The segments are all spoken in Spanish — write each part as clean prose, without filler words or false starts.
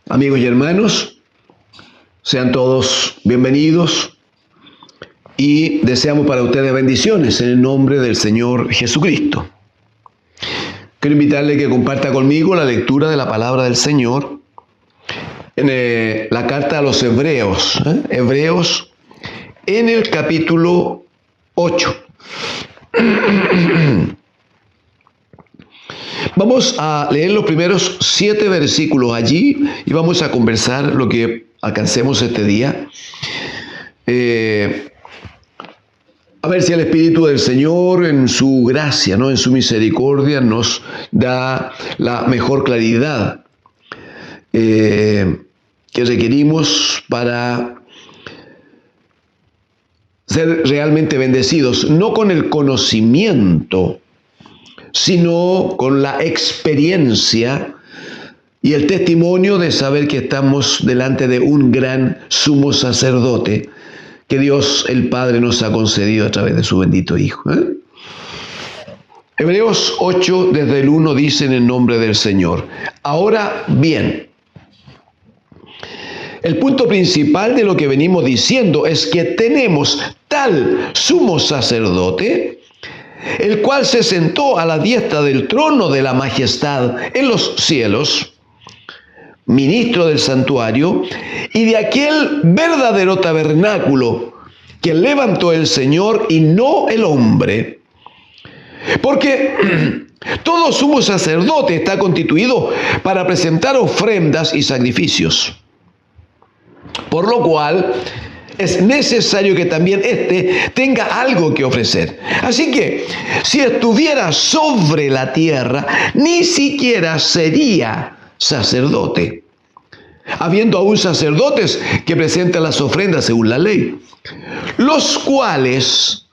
Amigos y hermanos, sean todos bienvenidos y deseamos para ustedes bendiciones en el nombre del Señor Jesucristo. Quiero invitarle a que comparta conmigo la lectura de la palabra del Señor en la carta a los Hebreos. Hebreos en el capítulo 8. Vamos a leer los primeros 7 versículos allí y vamos a conversar lo que alcancemos este día. A ver si el Espíritu del Señor en su gracia, en su misericordia, nos da la mejor claridad que requerimos para ser realmente bendecidos, no con el conocimiento, sino con la experiencia y el testimonio de saber que estamos delante de un gran sumo sacerdote que Dios el Padre nos ha concedido a través de su bendito Hijo. Hebreos 8, desde el 1, dice en el nombre del Señor: ahora bien, el punto principal de lo que venimos diciendo es que tenemos tal sumo sacerdote, el cual se sentó a la diestra del trono de la majestad en los cielos, ministro del santuario, y de aquel verdadero tabernáculo que levantó el Señor y no el hombre. Porque todo sumo sacerdote está constituido para presentar ofrendas y sacrificios, por lo cual es necesario que también éste tenga algo que ofrecer. Así que, si estuviera sobre la tierra, ni siquiera sería sacerdote, habiendo aún sacerdotes que presentan las ofrendas según la ley, los cuales,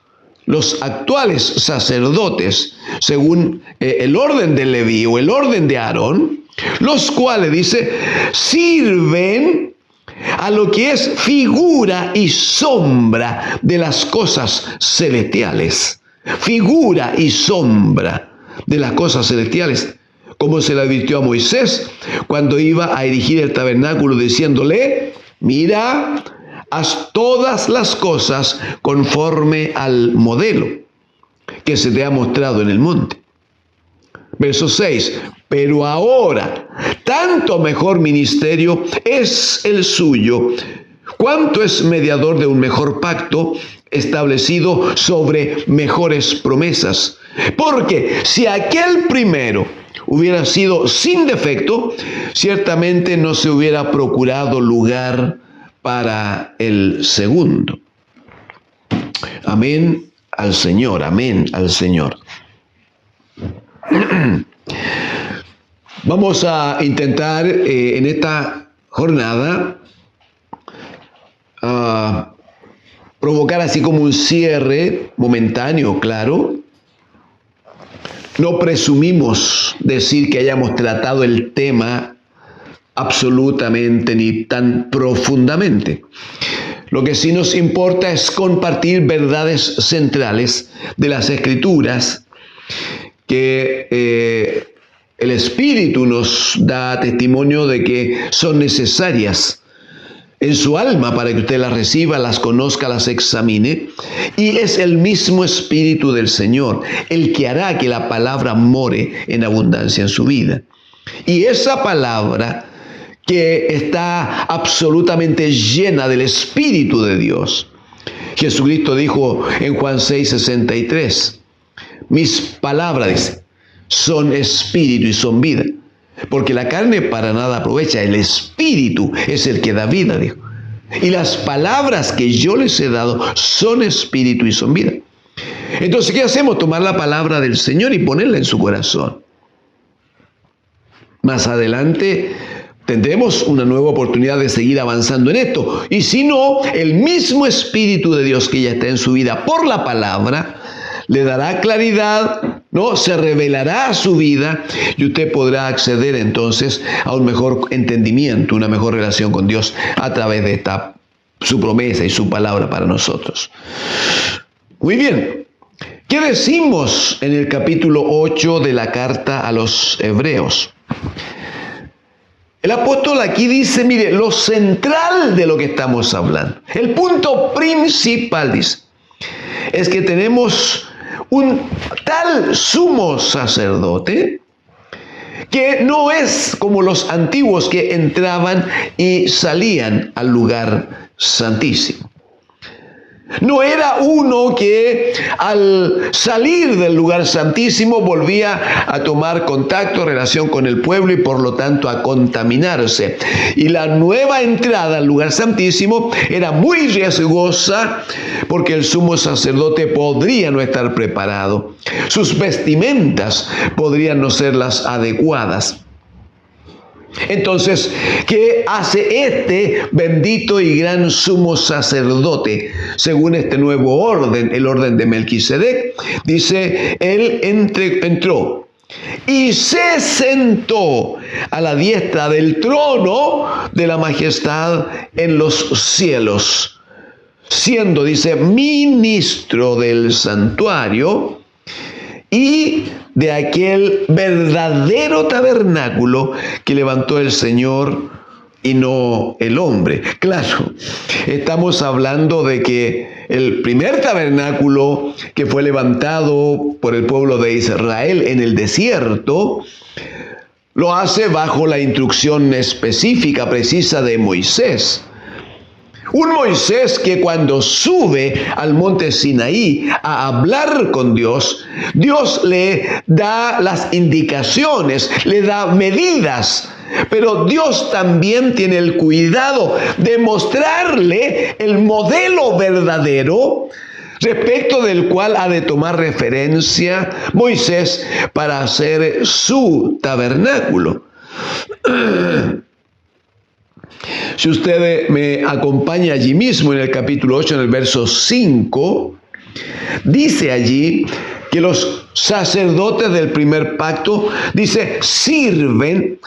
los actuales sacerdotes, según el orden de Leví o el orden de Aarón, los cuales, dice, sirven a lo que es figura y sombra de las cosas celestiales. Figura y sombra de las cosas celestiales, como se le advirtió a Moisés cuando iba a erigir el tabernáculo, diciéndole: mira, haz todas las cosas conforme al modelo que se te ha mostrado en el monte. Verso 6, pero ahora, tanto mejor ministerio es el suyo, cuanto es mediador de un mejor pacto establecido sobre mejores promesas. Porque si aquel primero hubiera sido sin defecto, ciertamente no se hubiera procurado lugar para el segundo. Amén al Señor, amén al Señor. Vamos a intentar en esta jornada provocar así como un cierre momentáneo, claro. No presumimos decir que hayamos tratado el tema absolutamente ni tan profundamente. Lo que sí nos importa es compartir verdades centrales de las Escrituras que el Espíritu nos da testimonio de que son necesarias en su alma para que usted las reciba, las conozca, las examine. Y es el mismo Espíritu del Señor el que hará que la palabra more en abundancia en su vida. Y esa palabra que está absolutamente llena del Espíritu de Dios. Jesucristo dijo en Juan 6:63, mis palabras, dice, son espíritu y son vida. Porque la carne para nada aprovecha, el Espíritu es el que da vida, dijo. Y las palabras que yo les he dado son espíritu y son vida. Entonces, ¿qué hacemos? Tomar la palabra del Señor y ponerla en su corazón. Más adelante tendremos una nueva oportunidad de seguir avanzando en esto. Y si no, el mismo Espíritu de Dios que ya está en su vida por la palabra, le dará claridad, ¿no? Se revelará a su vida y usted podrá acceder entonces a un mejor entendimiento, una mejor relación con Dios a través de su promesa y su palabra para nosotros. Muy bien. ¿Qué decimos en el capítulo 8 de la carta a los Hebreos? El apóstol aquí dice, mire, lo central de lo que estamos hablando, el punto principal, dice, es que tenemos un tal sumo sacerdote que no es como los antiguos que entraban y salían al lugar santísimo. No era uno que al salir del lugar santísimo volvía a tomar contacto, relación con el pueblo y por lo tanto a contaminarse. Y la nueva entrada al lugar santísimo era muy riesgosa porque el sumo sacerdote podría no estar preparado. Sus vestimentas podrían no ser las adecuadas. Entonces, ¿qué hace este bendito y gran sumo sacerdote? Según este nuevo orden, el orden de Melquisedec, dice, él entró y se sentó a la diestra del trono de la majestad en los cielos, siendo, dice, ministro del santuario y de aquel verdadero tabernáculo que levantó el Señor y no el hombre. Claro, estamos hablando de que el primer tabernáculo que fue levantado por el pueblo de Israel en el desierto, lo hace bajo la instrucción específica, precisa de Moisés. Un Moisés que cuando sube al monte Sinaí a hablar con Dios, Dios le da las indicaciones, le da medidas, pero Dios también tiene el cuidado de mostrarle el modelo verdadero respecto del cual ha de tomar referencia Moisés para hacer su tabernáculo. Si usted me acompaña allí mismo en el capítulo 8, en el verso 5, dice allí que los sacerdotes del primer pacto, dice, sirven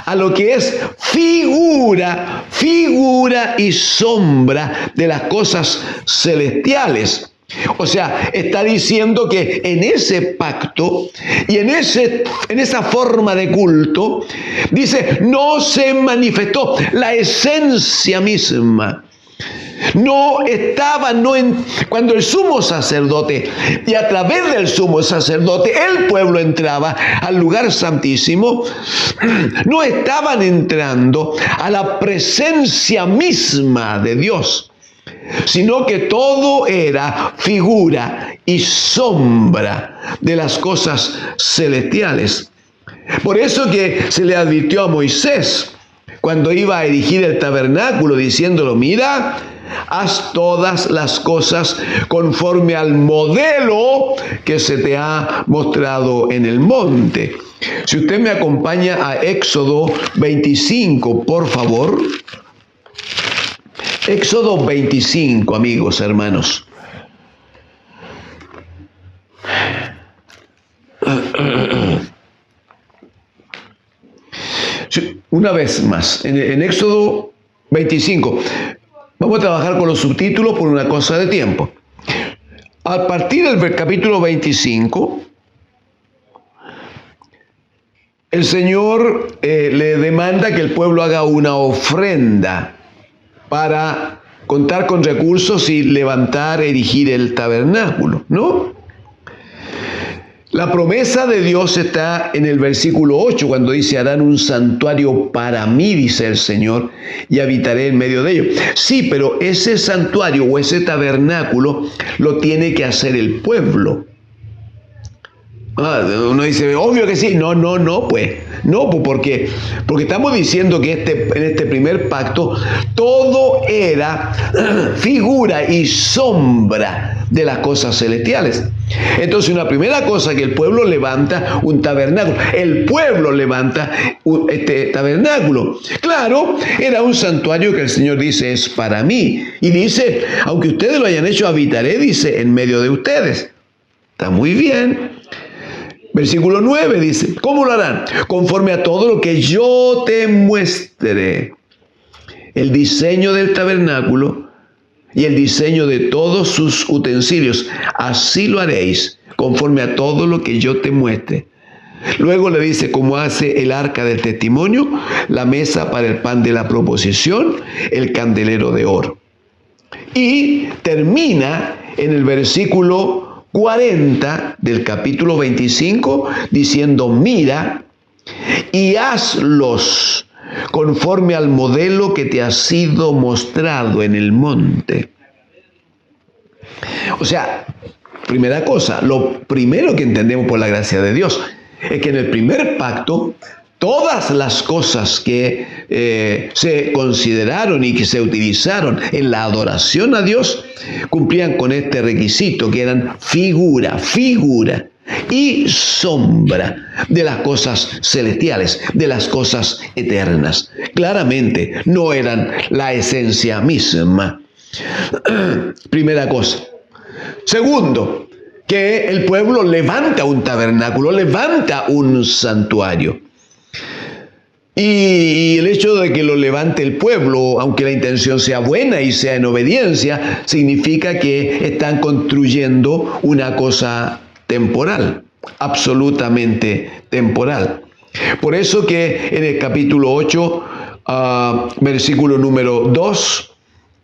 a lo que es figura y sombra de las cosas celestiales. O sea, está diciendo que en ese pacto y en esa forma de culto, dice, no se manifestó la esencia misma. Cuando el sumo sacerdote y a través del sumo sacerdote el pueblo entraba al lugar santísimo, no estaban entrando a la presencia misma de Dios, sino que todo era figura y sombra de las cosas celestiales. Por eso que se le advirtió a Moisés cuando iba a erigir el tabernáculo, diciéndolo, mira, haz todas las cosas conforme al modelo que se te ha mostrado en el monte. Si usted me acompaña a Éxodo 25, por favor. Éxodo 25, amigos, hermanos. Una vez más, en Éxodo 25, vamos a trabajar con los subtítulos por una cosa de tiempo. A partir del capítulo 25, el Señor le demanda que el pueblo haga una ofrenda para contar con recursos y levantar, erigir el tabernáculo, ¿no? La promesa de Dios está en el versículo 8, cuando dice, harán un santuario para mí, dice el Señor, y habitaré en medio de ellos. Sí, pero ese santuario o ese tabernáculo lo tiene que hacer el pueblo. Uno dice, obvio que sí. No, porque estamos diciendo que en este primer pacto todo era figura y sombra de las cosas celestiales. Entonces, una primera cosa que el pueblo levanta un tabernáculo. El pueblo levanta este tabernáculo. Claro, era un santuario que el Señor dice es para mí. Y dice, aunque ustedes lo hayan hecho, habitaré, dice, en medio de ustedes. Está muy bien. Versículo 9 dice, ¿cómo lo harán? Conforme a todo lo que yo te muestre. El diseño del tabernáculo y el diseño de todos sus utensilios. Así lo haréis, conforme a todo lo que yo te muestre. Luego le dice cómo hace el arca del testimonio, la mesa para el pan de la proposición, el candelero de oro. Y termina en el versículo 40 del capítulo 25 diciendo: mira y hazlos conforme al modelo que te ha sido mostrado en el monte. O sea, primera cosa, lo primero que entendemos por la gracia de Dios es que en el primer pacto todas las cosas que se consideraron y que se utilizaron en la adoración a Dios cumplían con este requisito, que eran figura y sombra de las cosas celestiales, de las cosas eternas. Claramente no eran la esencia misma. Primera cosa. Segundo, que el pueblo levanta un tabernáculo, levanta un santuario. Y el hecho de que lo levante el pueblo, aunque la intención sea buena y sea en obediencia, significa que están construyendo una cosa temporal, absolutamente temporal. Por eso que en el capítulo 8, versículo número 2,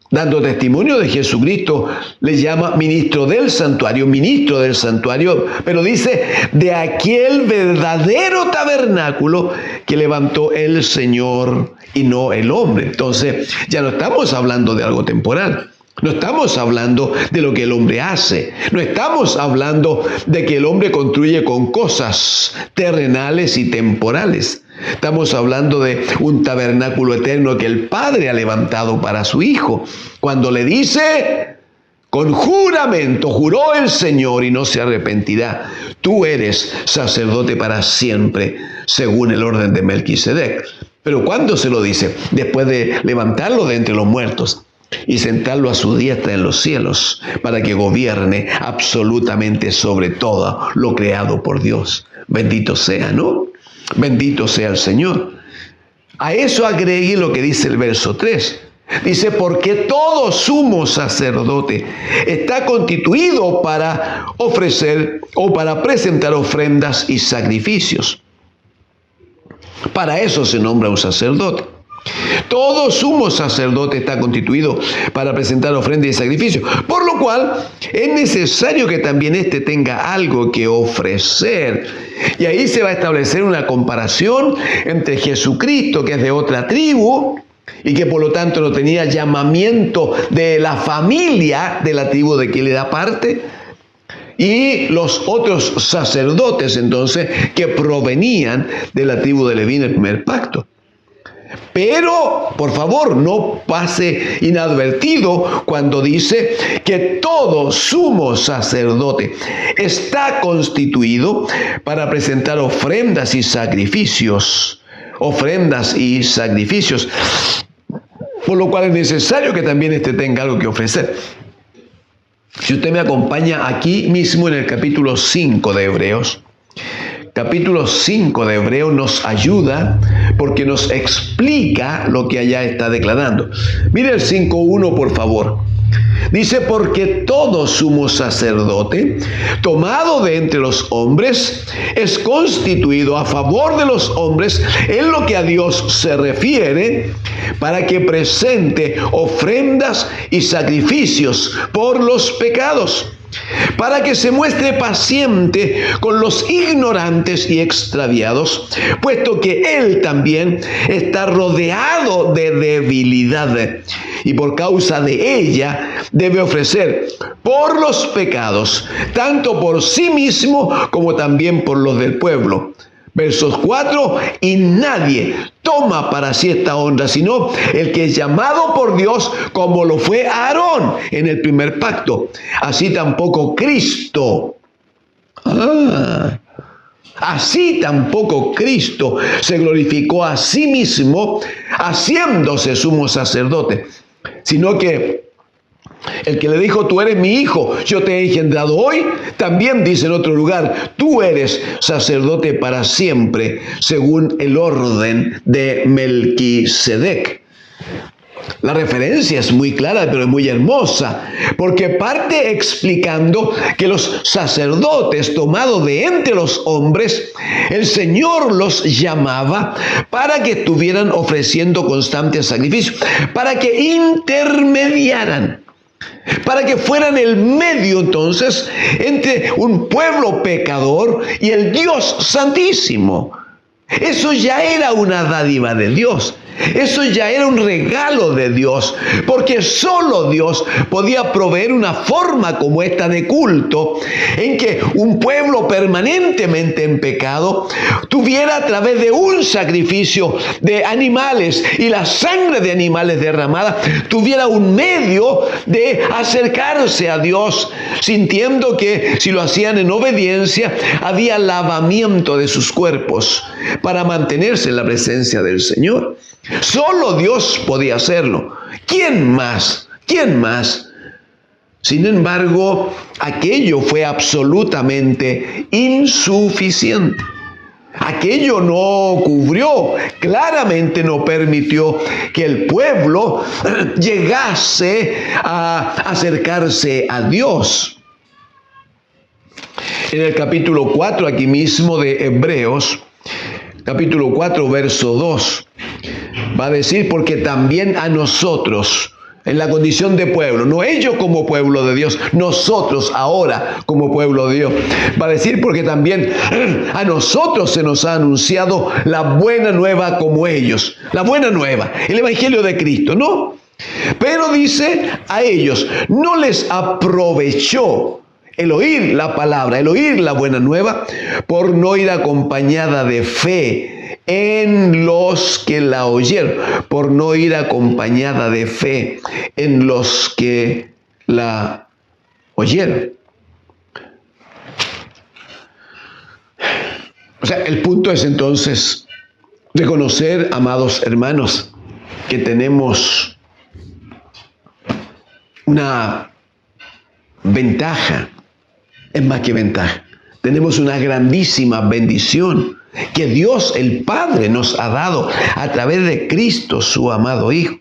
dando testimonio de Jesucristo, le llama ministro del santuario, pero dice de aquel verdadero tabernáculo que levantó el Señor y no el hombre. Entonces, ya no estamos hablando de algo temporal. No estamos hablando de lo que el hombre hace. No estamos hablando de que el hombre construye con cosas terrenales y temporales. Estamos hablando de un tabernáculo eterno que el Padre ha levantado para su Hijo. Cuando le dice, con juramento, juró el Señor y no se arrepentirá: tú eres sacerdote para siempre, según el orden de Melquisedec. Pero ¿cuándo se lo dice? Después de levantarlo de entre los muertos y sentarlo a su diestra en los cielos, para que gobierne absolutamente sobre todo lo creado por Dios. Bendito sea, ¿no? Bendito sea el Señor. A eso agregue lo que dice el verso 3. Dice: porque todo sumo sacerdote está constituido para ofrecer o para presentar ofrendas y sacrificios. Para eso se nombra un sacerdote. Todo sumo sacerdote está constituido para presentar ofrendas y sacrificios, por lo cual es necesario que también éste tenga algo que ofrecer. Y ahí se va a establecer una comparación entre Jesucristo, que es de otra tribu y que por lo tanto no tenía llamamiento de la familia de la tribu de que le da parte, y los otros sacerdotes entonces que provenían de la tribu de Leví en el primer pacto. Pero, por favor, no pase inadvertido cuando dice que todo sumo sacerdote está constituido para presentar ofrendas y sacrificios. Por lo cual es necesario que también éste tenga algo que ofrecer. Si usted me acompaña aquí mismo en el capítulo 5 de Hebreos, capítulo 5 de Hebreos nos ayuda porque nos explica lo que allá está declarando. Mire el 5.1, por favor. Dice: porque todo sumo sacerdote, tomado de entre los hombres, es constituido a favor de los hombres en lo que a Dios se refiere, para que presente ofrendas y sacrificios por los pecados, para que se muestre paciente con los ignorantes y extraviados, puesto que él también está rodeado de debilidad, y por causa de ella debe ofrecer por los pecados, tanto por sí mismo como también por los del pueblo. Versos 4, y nadie toma para sí esta honra, sino el que es llamado por Dios, como lo fue Aarón en el primer pacto. Así tampoco Cristo. Así tampoco Cristo se glorificó a sí mismo, haciéndose sumo sacerdote, sino que el que le dijo: tú eres mi hijo, yo te he engendrado hoy, también dice en otro lugar: tú eres sacerdote para siempre, según el orden de Melquisedec. La referencia es muy clara, pero es muy hermosa, porque parte explicando que los sacerdotes tomados de entre los hombres, el Señor los llamaba para que estuvieran ofreciendo constantes sacrificios, para que intermediaran, para que fueran el medio entonces entre un pueblo pecador y el Dios Santísimo. Eso ya era una dádiva de Dios. Eso ya era un regalo de Dios, porque solo Dios podía proveer una forma como esta de culto, en que un pueblo permanentemente en pecado tuviera, a través de un sacrificio de animales y la sangre de animales derramada, tuviera un medio de acercarse a Dios, sintiendo que si lo hacían en obediencia, había lavamiento de sus cuerpos para mantenerse en la presencia del Señor. Solo Dios podía hacerlo. ¿Quién más? ¿Quién más? Sin embargo, aquello fue absolutamente insuficiente. Aquello no cubrió, claramente no permitió que el pueblo llegase a acercarse a Dios. En el capítulo 4, aquí mismo de Hebreos, capítulo 4, verso 2, va a decir, porque también a nosotros, en la condición de pueblo, no ellos como pueblo de Dios, nosotros ahora como pueblo de Dios, va a decir, porque también a nosotros se nos ha anunciado la buena nueva como ellos, la buena nueva, el Evangelio de Cristo, ¿no? Pero dice, a ellos no les aprovechó el oír la palabra, el oír la buena nueva, por no ir acompañada de fe en los que la oyeron, por no ir acompañada de fe en los que la oyeron. O sea, el punto es entonces reconocer, amados hermanos, que tenemos una ventaja, es más que ventaja, tenemos una grandísima bendición que Dios el Padre nos ha dado a través de Cristo, su amado Hijo.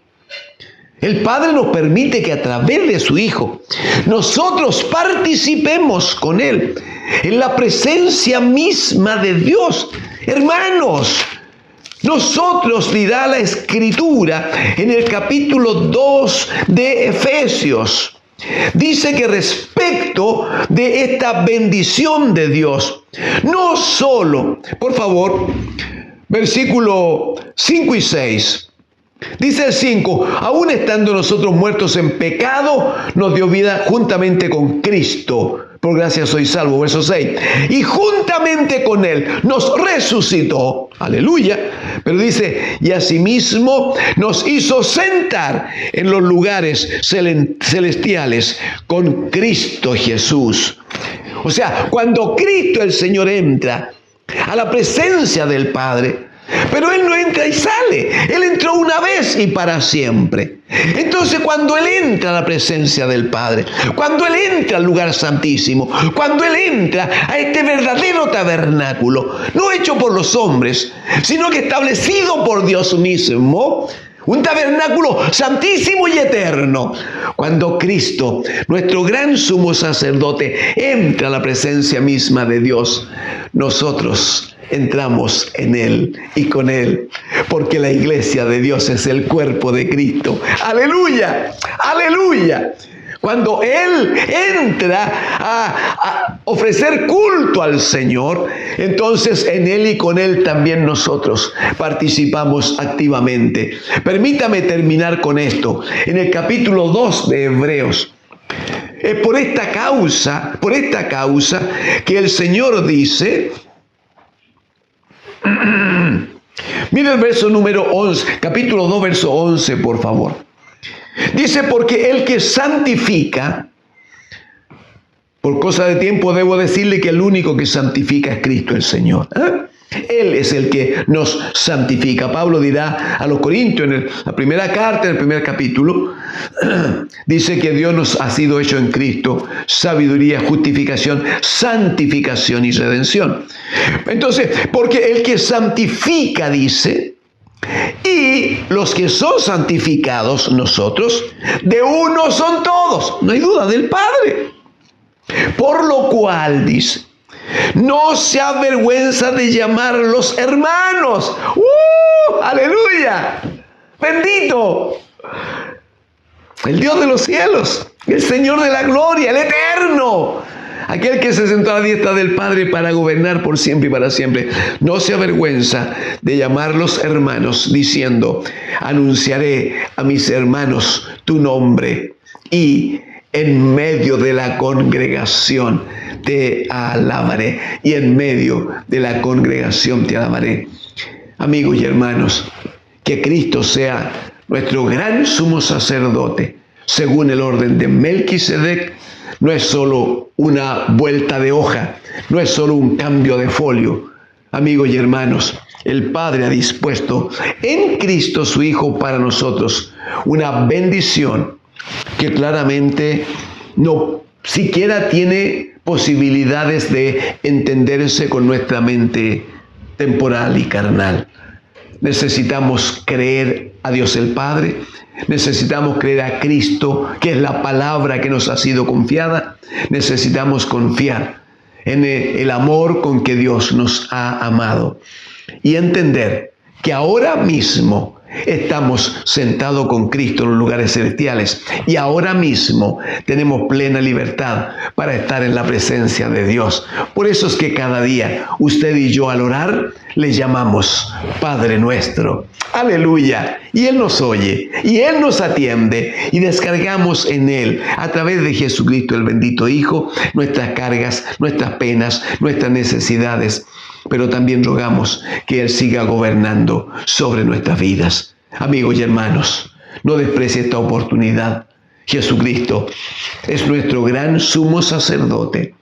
El Padre nos permite que a través de su Hijo nosotros participemos con Él en la presencia misma de Dios. Hermanos, nosotros, dirá la Escritura en el capítulo 2 de Efesios, dice que respecto de esta bendición de Dios, no solo, por favor, versículo 5 y 6, dice el 5, aún estando nosotros muertos en pecado, nos dio vida juntamente con Cristo. Por gracia soy salvo, verso 6. Y juntamente con Él nos resucitó, aleluya, pero dice, y asimismo nos hizo sentar en los lugares celestiales con Cristo Jesús. O sea, cuando Cristo el Señor entra a la presencia del Padre, pero Él no entra y sale. Él entró una vez y para siempre. Entonces, cuando Él entra a la presencia del Padre, cuando Él entra al lugar santísimo, cuando Él entra a este verdadero tabernáculo, no hecho por los hombres, sino que establecido por Dios mismo, un tabernáculo santísimo y eterno. Cuando Cristo, nuestro gran sumo sacerdote, entra a la presencia misma de Dios, nosotros entramos en Él y con Él, porque la iglesia de Dios es el cuerpo de Cristo. ¡Aleluya! ¡Aleluya! Cuando Él entra a ofrecer culto al Señor, entonces en Él y con Él también nosotros participamos activamente. Permítame terminar con esto. En el capítulo 2 de Hebreos, es por esta causa que el Señor dice, mira el verso número 11, capítulo 2, verso 11, por favor. Dice, porque el que santifica, por cosa de tiempo debo decirle que el único que santifica es Cristo el Señor. Él es el que nos santifica. Pablo dirá a los Corintios en la primera carta, en el primer capítulo, dice que Dios nos ha sido hecho en Cristo sabiduría, justificación, santificación y redención. Entonces, porque el que santifica, dice, Y los que son santificados, nosotros, de uno son todos, no hay duda, del Padre. Por lo cual, dice, no se avergüenza de llamarlos hermanos. ¡Aleluya! ¡Bendito! El Dios de los cielos, el Señor de la gloria, el eterno, aquel que se sentó a la diestra del Padre para gobernar por siempre y para siempre, no se avergüenza de llamarlos hermanos, diciendo, anunciaré a mis hermanos tu nombre, y en medio de la congregación te alabaré, y en medio de la congregación te alabaré. Amigos y hermanos, que Cristo sea nuestro gran sumo sacerdote, según el orden de Melquisedec, no es solo una vuelta de hoja, no es solo un cambio de folio. Amigos y hermanos, el Padre ha dispuesto en Cristo su Hijo para nosotros una bendición que claramente no siquiera tiene posibilidades de entenderse con nuestra mente temporal y carnal. Necesitamos creer a Dios el Padre, necesitamos creer a Cristo, que es la palabra que nos ha sido confiada. Necesitamos confiar en el amor con que Dios nos ha amado y entender que ahora mismo estamos sentados con Cristo en los lugares celestiales y ahora mismo tenemos plena libertad para estar en la presencia de Dios. Por eso es que cada día usted y yo al orar le llamamos Padre nuestro. Aleluya. Y Él nos oye y Él nos atiende y descargamos en Él a través de Jesucristo el bendito Hijo nuestras cargas, nuestras penas, nuestras necesidades. Pero también rogamos que Él siga gobernando sobre nuestras vidas. Amigos y hermanos, no desprecie esta oportunidad. Jesucristo es nuestro gran sumo sacerdote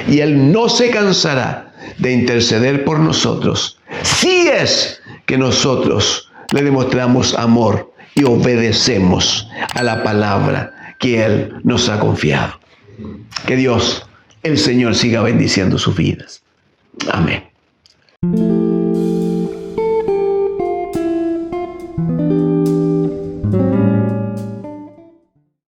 y Él no se cansará de interceder por nosotros, si es que nosotros le demostramos amor y obedecemos a la palabra que Él nos ha confiado. Que Dios, el Señor, siga bendiciendo sus vidas. Amén.